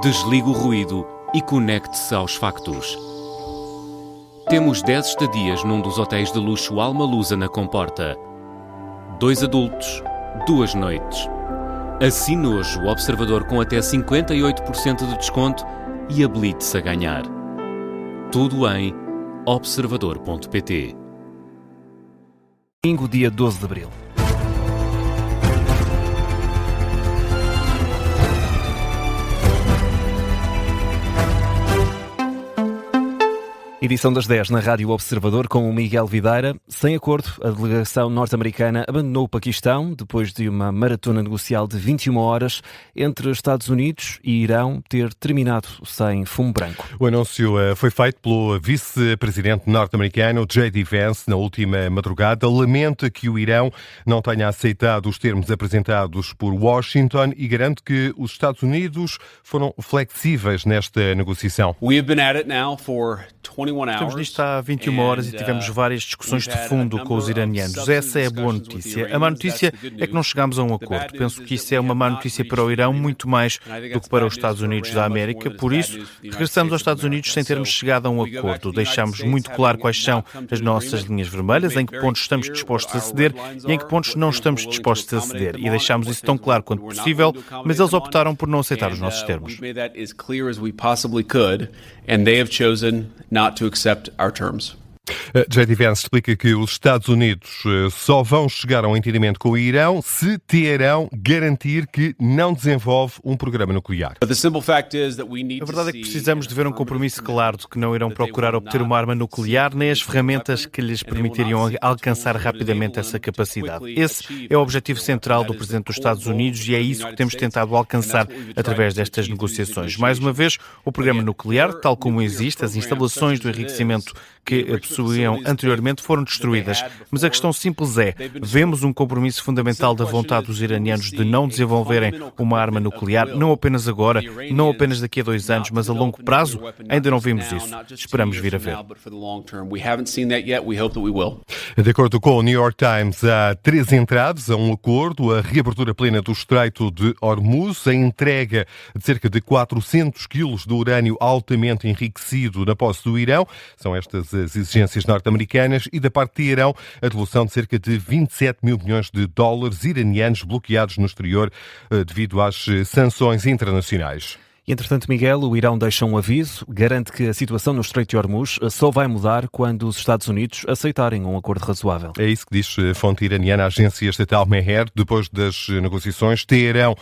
Desligue o ruído e conecte-se aos factos. Temos 10 estadias num dos hotéis de luxo Alma Lusa na Comporta. 2 adultos, 2 noites. Assine hoje o Observador com até 58% de desconto e habilite-se a ganhar. Tudo em observador.pt. Domingo, dia 12 de abril. Edição das 10 na Rádio Observador com o Miguel Videira. Sem acordo, a delegação norte-americana abandonou o Paquistão depois de uma maratona negocial de 21 horas entre Estados Unidos e Irão ter terminado sem fumo branco. O anúncio foi feito pelo vice-presidente norte-americano J.D. Vance na última madrugada. Lamenta que o Irão não tenha aceitado os termos apresentados por Washington e garante que os Estados Unidos foram flexíveis nesta negociação. Estamos nisto há 21 horas e tivemos várias discussões de fundo com os iranianos. Essa é a boa notícia. A má notícia é que não chegámos a um acordo. Penso que isso é uma má notícia para o Irão, muito mais do que para os Estados Unidos da América. Por isso, regressamos aos Estados Unidos sem termos chegado a um acordo. Deixámos muito claro quais são as nossas linhas vermelhas, em que pontos estamos dispostos a ceder e em que pontos não estamos dispostos a ceder. E deixámos isso tão claro quanto possível, mas eles optaram por não aceitar os nossos termos. Not to accept our terms. J.D. Vance explica que os Estados Unidos só vão chegar a um entendimento com o Irão se Teherão garantir que não desenvolve um programa nuclear. A verdade é que precisamos de ver um compromisso claro de que não irão procurar obter uma arma nuclear nem as ferramentas que lhes permitiriam alcançar rapidamente essa capacidade. Esse é o objetivo central do Presidente dos Estados Unidos e é isso que temos tentado alcançar através destas negociações. Mais uma vez, o programa nuclear, tal como existe, as instalações do enriquecimento que possuíam anteriormente foram destruídas. Mas a questão simples é, vemos um compromisso fundamental da vontade dos iranianos de não desenvolverem uma arma nuclear, não apenas agora, não apenas daqui a 2 anos, mas a longo prazo? Ainda não vimos isso. Esperamos vir a ver. De acordo com o New York Times, há 3 entraves a um acordo: a reabertura plena do Estreito de Hormuz, a entrega de cerca de 400 quilos de urânio altamente enriquecido na posse do Irão, são estas as exigências norte-americanas, e da parte de Irão, a devolução de cerca de 27 mil milhões de dólares iranianos bloqueados no exterior devido às sanções internacionais. Entretanto, Miguel, o Irão deixa um aviso, garante que a situação no Estreito de Hormuz só vai mudar quando os Estados Unidos aceitarem um acordo razoável. É isso que diz a fonte iraniana, a agência estatal Mehr. Depois das negociações, Teherão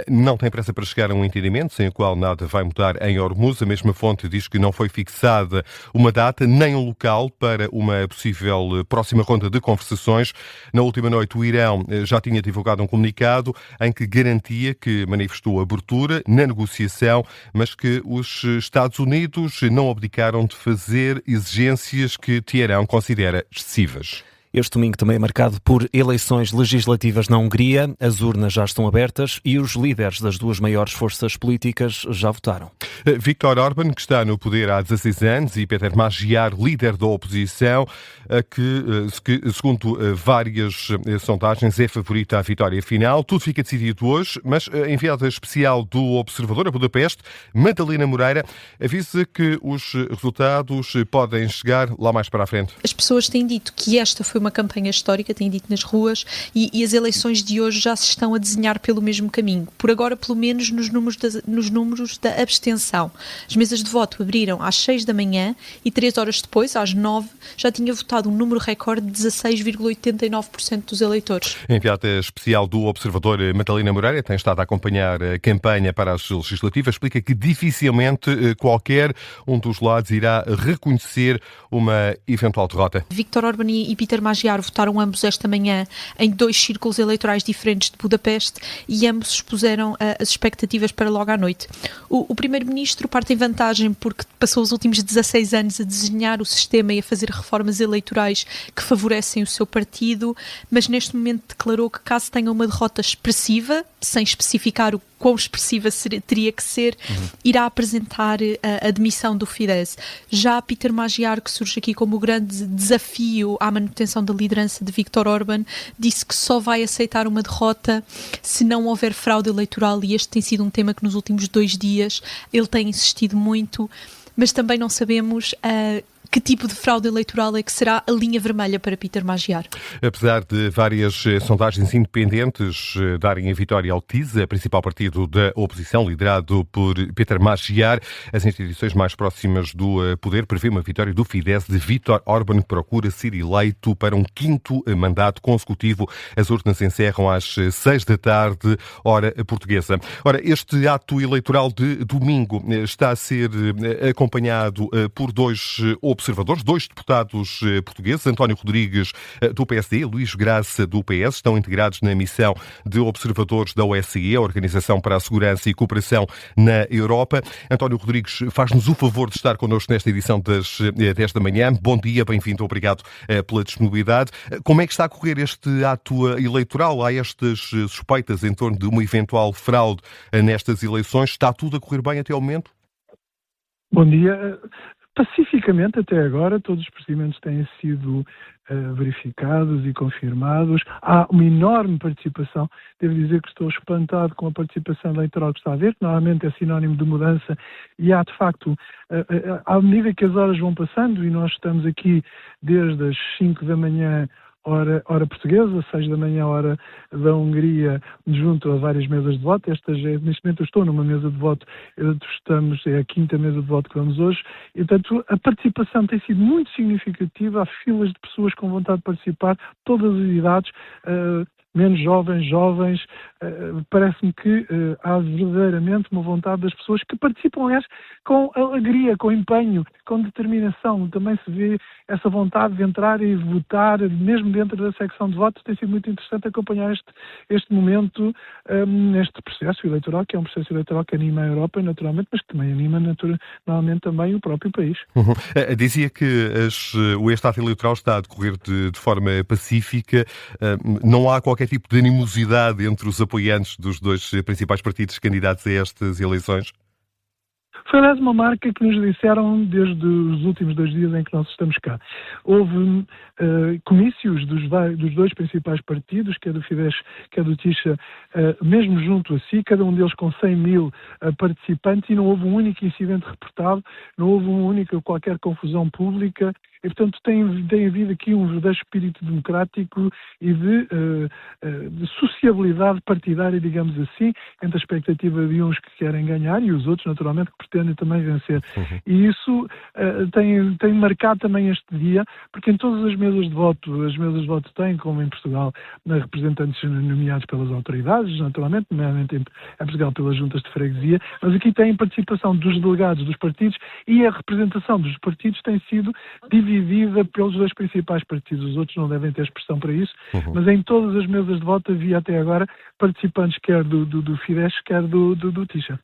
não tem pressa para chegar a um entendimento, sem o qual nada vai mudar em Hormuz. A mesma fonte diz que não foi fixada uma data nem um local para uma possível próxima ronda de conversações. Na última noite, o Irão já tinha divulgado um comunicado em que garantia que manifestou abertura na negociação, mas que os Estados Unidos não abdicaram de fazer exigências que Teherão considera excessivas. Este domingo também é marcado por eleições legislativas na Hungria. As urnas já estão abertas e os líderes das 2 maiores forças políticas já votaram. Viktor Orbán, que está no poder há 16 anos, e Péter Magyar, líder da oposição, que segundo várias sondagens, é favorita à vitória final. Tudo fica decidido hoje, mas a enviada especial do Observador a Budapeste, Madalena Moreira, avisa que os resultados podem chegar lá mais para a frente. As pessoas têm dito que esta foi uma campanha histórica, têm dito nas ruas, e as eleições de hoje já se estão a desenhar pelo mesmo caminho. Por agora, pelo menos nos números da abstenção. As mesas de voto abriram às 6 da manhã e 3 horas depois, às 9, já tinha votado um número recorde de 16,89% dos eleitores. A enviada especial do Observador, Madalena Moreira, tem estado a acompanhar a campanha para as legislativas, explica que dificilmente qualquer um dos lados irá reconhecer uma eventual derrota. Viktor Orbán e Péter Magyar votaram ambos esta manhã em 2 círculos eleitorais diferentes de Budapeste e ambos expuseram as expectativas para logo à noite. O primeiro-ministro parte em vantagem porque passou os últimos 16 anos a desenhar o sistema e a fazer reformas eleitorais que favorecem o seu partido, mas neste momento declarou que caso tenha uma derrota expressiva, sem especificar quão expressiva teria que ser, irá apresentar a demissão do Fidesz. Já Peter Magyar, que surge aqui como o grande desafio à manutenção da liderança de Viktor Orbán, disse que só vai aceitar uma derrota se não houver fraude eleitoral, e este tem sido um tema que nos últimos 2 dias ele tem insistido muito, mas também não sabemos que tipo de fraude eleitoral é que será a linha vermelha para Peter Magyar. Apesar de várias sondagens independentes darem a vitória ao TISA, principal partido da oposição, liderado por Peter Magyar, as instituições mais próximas do poder prevê uma vitória do Fidesz de Viktor Orbán, que procura ser eleito para um 5º mandato consecutivo. As urnas encerram às 6 da tarde, hora portuguesa. Ora, este ato eleitoral de domingo está a ser acompanhado por 2 observadores, 2 deputados portugueses, António Rodrigues do PSD e Luís Graça do PS, estão integrados na missão de observadores da OSCE, a Organização para a Segurança e Cooperação na Europa. António Rodrigues faz-nos o favor de estar connosco nesta edição das 10 da manhã. Bom dia, bem-vindo, obrigado pela disponibilidade. Como é que está a correr este ato eleitoral? Há estas suspeitas em torno de uma eventual fraude nestas eleições. Está tudo a correr bem até ao momento? Bom dia. Pacificamente, até agora, todos os procedimentos têm sido verificados e confirmados. Há uma enorme participação. Devo dizer que estou espantado com a participação eleitoral que está a haver, que normalmente é sinónimo de mudança, e há, de facto, à medida que as horas vão passando, e nós estamos aqui desde as 5 da manhã, hora portuguesa, 6 da manhã, hora da Hungria, junto a várias mesas de voto. Neste momento eu estou numa mesa de voto, é a 5ª mesa de voto que vamos hoje, e portanto a participação tem sido muito significativa, há filas de pessoas com vontade de participar, todas as idades, menos jovens, parece-me que há verdadeiramente uma vontade das pessoas que participam, aliás, com alegria, com empenho, com determinação. Também se vê essa vontade de entrar e votar, mesmo dentro da secção de voto. Tem sido muito interessante acompanhar este momento, neste processo eleitoral, que é um processo eleitoral que anima a Europa, naturalmente, mas que também anima, naturalmente, também o próprio país. Dizia que este ato eleitoral está a decorrer de forma pacífica. Não há qualquer tipo de animosidade entre os apoiantes dos 2 principais partidos candidatos a estas eleições? Foi, aliás, uma marca que nos disseram desde os últimos 2 dias em que nós estamos cá. Houve comícios dos 2 principais partidos, que é do Fidesz, que é do Tisza, mesmo junto a si, cada um deles com 100 mil participantes, e não houve um único incidente reportado, não houve qualquer confusão pública. E, portanto, tem havido aqui um verdadeiro espírito democrático e de sociabilidade partidária, digamos assim, entre a expectativa de uns que querem ganhar e os outros, naturalmente, que pretendem também vencer. E isso tem marcado também este dia, porque em todas as mesas de voto têm, como em Portugal, representantes nomeados pelas autoridades, naturalmente, nomeadamente em Portugal pelas juntas de freguesia, mas aqui tem participação dos delegados dos partidos, e a representação dos partidos tem sido dividida pelos 2 principais partidos. Os outros não devem ter expressão para isso, mas em todas as mesas de voto havia até agora participantes quer do Fidesz, quer do Tisza.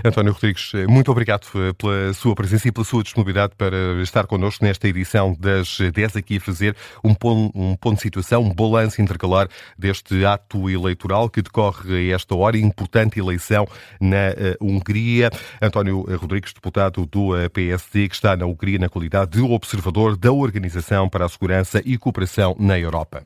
António Rodrigues, muito obrigado pela sua presença e pela sua disponibilidade para estar connosco nesta edição das 10, aqui a fazer um ponto de situação, um balanço intercalar deste ato eleitoral que decorre a esta hora, importante eleição na Hungria. António Rodrigues, deputado do PSD, que está na Hungria na qualidade de observador da Organização para a Segurança e Cooperação na Europa.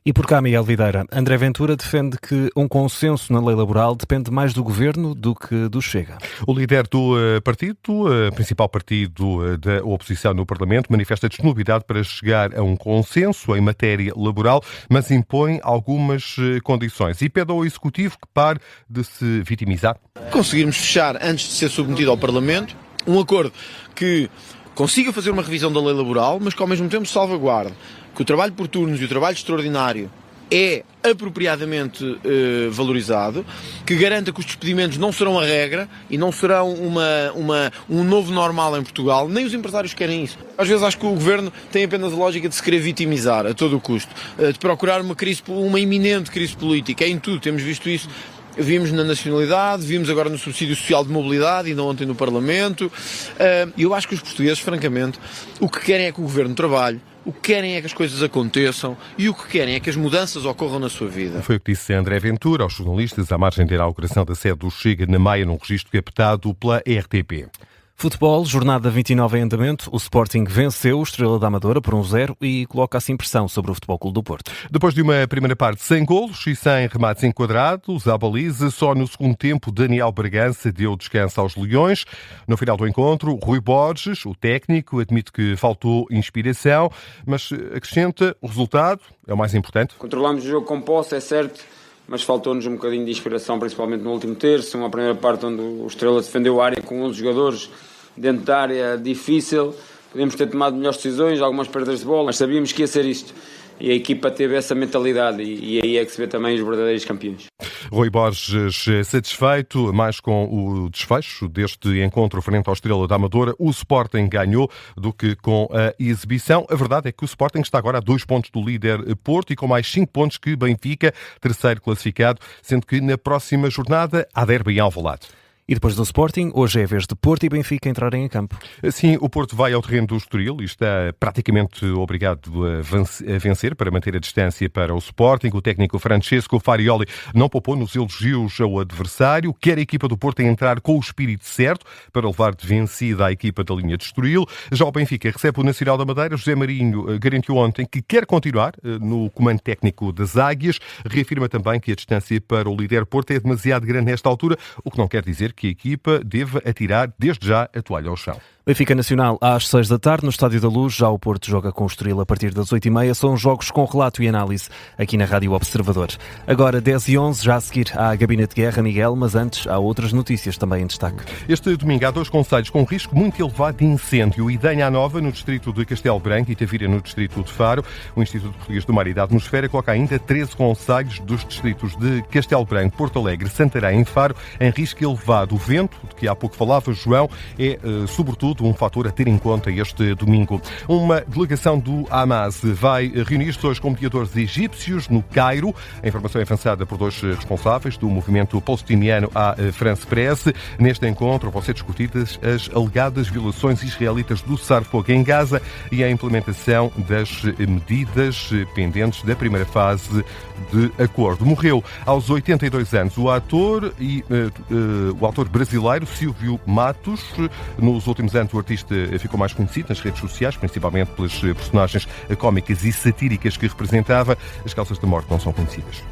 E por cá, Miguel Videira, André Ventura defende que um consenso na lei laboral depende mais do Governo do que do Chega. O líder do partido, principal partido da oposição no Parlamento, manifesta disponibilidade para chegar a um consenso em matéria laboral, mas impõe algumas condições e pede ao Executivo que pare de se vitimizar. Conseguirmos fechar, antes de ser submetido ao Parlamento, um acordo que consiga fazer uma revisão da lei laboral, mas que ao mesmo tempo salvaguarde que o trabalho por turnos e o trabalho extraordinário é apropriadamente valorizado, que garanta que os despedimentos não serão a regra e não serão um novo normal em Portugal. Nem os empresários querem isso. Às vezes acho que o Governo tem apenas a lógica de se querer vitimizar a todo o custo, de procurar uma iminente crise política. É em tudo, temos visto isso vimos na nacionalidade, vimos agora no subsídio social de mobilidade, ainda ontem no Parlamento. Eu acho que os portugueses, francamente, o que querem é que o governo trabalhe, o que querem é que as coisas aconteçam e o que querem é que as mudanças ocorram na sua vida. Foi o que disse André Ventura aos jornalistas à margem da inauguração da sede do Chega na Maia, num registro captado pela RTP. Futebol, jornada 29 em andamento. O Sporting venceu o Estrela da Amadora por 1-0 e coloca assim pressão sobre o Futebol Clube do Porto. Depois de uma primeira parte sem golos e sem remates enquadrados à baliza, só no segundo tempo Daniel Bragança deu descanso aos Leões. No final do encontro, Rui Borges, o técnico, admite que faltou inspiração, mas acrescenta: o resultado é o mais importante. Controlámos o jogo com posse, é certo, mas faltou-nos um bocadinho de inspiração, principalmente no último terço. Uma primeira parte onde o Estrela defendeu a área com 11 jogadores dentro da área difícil. Podemos ter tomado melhores decisões, algumas perdas de bola, mas sabíamos que ia ser isto. E a equipa teve essa mentalidade e aí é que se vê também os verdadeiros campeões. Rui Borges satisfeito mais com o desfecho deste encontro frente ao Estrela da Amadora. O Sporting ganhou do que com a exibição. A verdade é que o Sporting está agora a 2 pontos do líder Porto e com mais 5 pontos que Benfica, terceiro classificado, sendo que na próxima jornada há derby em Alvalade. E depois do Sporting, hoje é a vez de Porto e Benfica entrarem em campo. Sim, o Porto vai ao terreno do Estoril e está praticamente obrigado a vencer para manter a distância para o Sporting. O técnico Francesco Farioli não poupou nos elogios ao adversário. Quer a equipa do Porto entrar com o espírito certo para levar de vencida a equipa da linha de Estoril. Já o Benfica recebe o Nacional da Madeira. José Marinho garantiu ontem que quer continuar no comando técnico das Águias. Reafirma também que a distância para o líder Porto é demasiado grande nesta altura, o que não quer dizer que a equipa deve atirar desde já a toalha ao chão. Benfica Nacional às 6 da tarde no Estádio da Luz. Já o Porto joga com o Estoril a partir das 8h30. São jogos com relato e análise aqui na Rádio Observador. Agora 10h11, já a seguir há Gabinete de Guerra, Miguel, mas antes há outras notícias também em destaque. Este domingo há 2 concelhos com risco muito elevado de incêndio. Idanha Nova, no distrito de Castelo Branco, e Tavira, no distrito de Faro. O Instituto Português do Mar e da Atmosfera coloca ainda 13 concelhos dos distritos de Castelo Branco, Porto Alegre, Santarém e Faro em risco elevado. O vento, de que há pouco falava João, é sobretudo um fator a ter em conta este domingo. Uma delegação do Hamas vai reunir-se hoje com mediadores egípcios no Cairo. A informação é avançada por 2 responsáveis do movimento palestiniano à France Press. Neste encontro vão ser discutidas as alegadas violações israelitas do cessar-fogo em Gaza e a implementação das medidas pendentes da primeira fase de acordo. Morreu aos 82 anos o ator brasileiro Silvio Matos. Nos últimos anos o artista ficou mais conhecido nas redes sociais, principalmente pelas personagens cómicas e satíricas que representava. As causas da morte não são conhecidas.